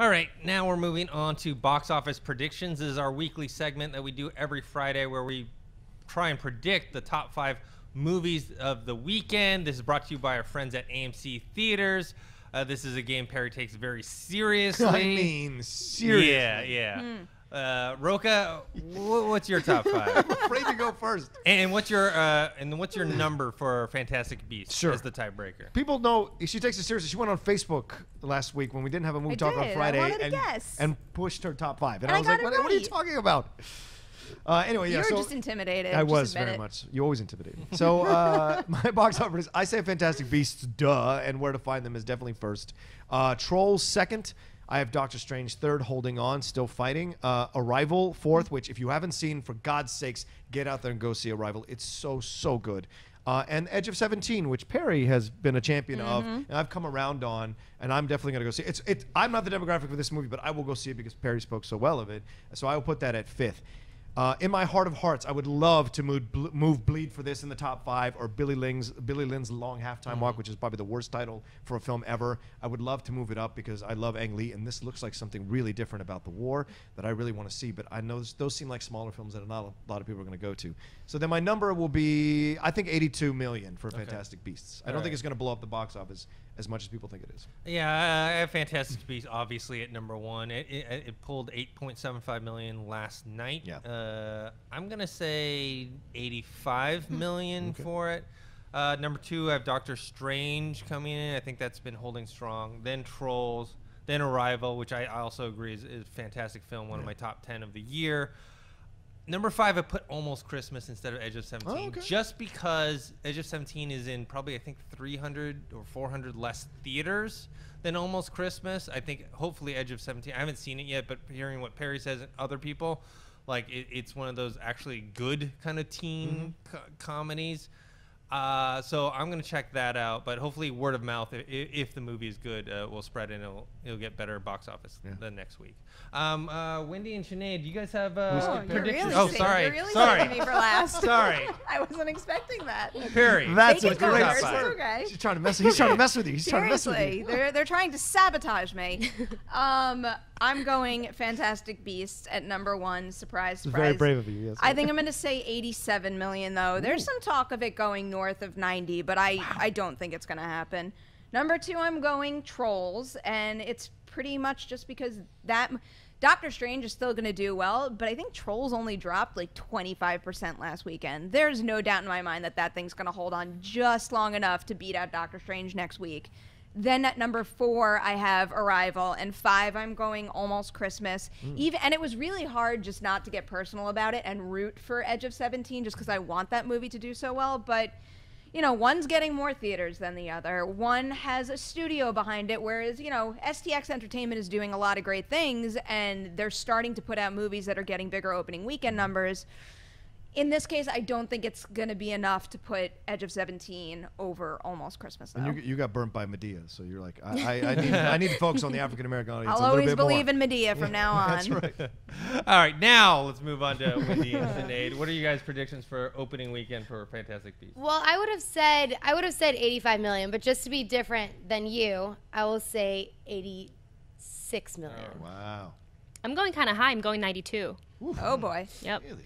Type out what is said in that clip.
All right, now we're moving on to box office predictions. This is our weekly segment that we do every Friday where we try and predict the top 5 movies of the weekend. This is brought to you by our friends at AMC Theatres. This is a game Perry takes very seriously. I mean, seriously. Yeah. Roka, what's your top 5? I'm afraid to go first. And what's your number for Fantastic Beasts Sure. as the tiebreaker? People know she takes it seriously. She went on Facebook last week when we didn't have a movie talk on Friday and pushed her top 5. And I was like, what are you talking about? Anyway, yeah. You were so just intimidated. I was very much. You always intimidate me. So my box office, I say Fantastic Beasts, duh, and Where to Find Them is definitely first. Trolls second. I have Doctor Strange third, holding on, still fighting. Arrival fourth, which if you haven't seen, for God's sakes, get out there and go see Arrival. It's so good. And Edge of 17, which Perry has been a champion of, and I've come around on, and I'm definitely going to go see it. I'm not the demographic for this movie, but I will go see it because Perry spoke so well of it. So I will put that at 5th. In my heart of hearts, I would love to move Bleed for this in the top 5, or Billy Lynn's Long Halftime Walk, which is probably the worst title for a film ever. I would love to move it up because I love Ang Lee, and this looks like something really different about the war that I really want to see. But I know those seem like smaller films that not a lot of people are going to go to. So then my number will be, I think, 82 million for Fantastic Beasts. I don't think it's going to blow up the box office as much as people think it is. Yeah, I have Fantastic Beasts obviously at number 1. It pulled 8.75 million last night. Yeah. I'm gonna say 85 million for it. Number 2, I have Doctor Strange coming in. I think that's been holding strong. Then Trolls. Then Arrival, which I also agree is a fantastic film, one of my top 10 of the year. Number 5, I put Almost Christmas instead of Edge of 17, just because Edge of 17 is in probably, I think, 300 or 400 less theaters than Almost Christmas. I think hopefully Edge of 17, I haven't seen it yet, but hearing what Perry says and other people, like it's one of those actually good kind of teen comedies. So I'm going to check that out, but hopefully word of mouth, if the movie is good, will spread and it'll get better box office the next week. Wendy and Sinead, do you guys have predictions? Really sorry. You're really saving me for last. Sorry. I wasn't expecting that. Perry. That's a great top 5. okay. He's trying to mess with you. He's trying to mess with you. They're trying to sabotage me. I'm going Fantastic Beasts at number 1. Surprise. Very brave of you. Yes. I think I'm going to say 87 million, though. There's some talk of it going north of 90, but I don't think it's going to happen. Number 2, I'm going Trolls, and it's pretty much just because that Doctor Strange is still going to do well, but I think Trolls only dropped like 25% last weekend. There's no doubt in my mind that thing's going to hold on just long enough to beat out Doctor Strange next week. Then at number 4, I have Arrival, and 5, I'm going Almost Christmas. And it was really hard just not to get personal about it and root for Edge of 17 just because I want that movie to do so well. But, you know, one's getting more theaters than the other. One has a studio behind it, whereas, you know, STX Entertainment is doing a lot of great things, and they're starting to put out movies that are getting bigger opening weekend numbers. In this case, I don't think it's going to be enough to put Edge of 17 over Almost Christmas, though. And you got burnt by Medea, so you're like, I need to focus on the African-American audience I'll a little always bit more. believe in Medea from now on. That's right. All right, now let's move on to Wendy and Sinead. What are you guys' predictions for opening weekend for Fantastic Beasts? Well, I would have said 85 million, but just to be different than you, I will say 86 million. Wow. I'm going kind of high. I'm going 92. Oof. Oh, boy. Yep. Really?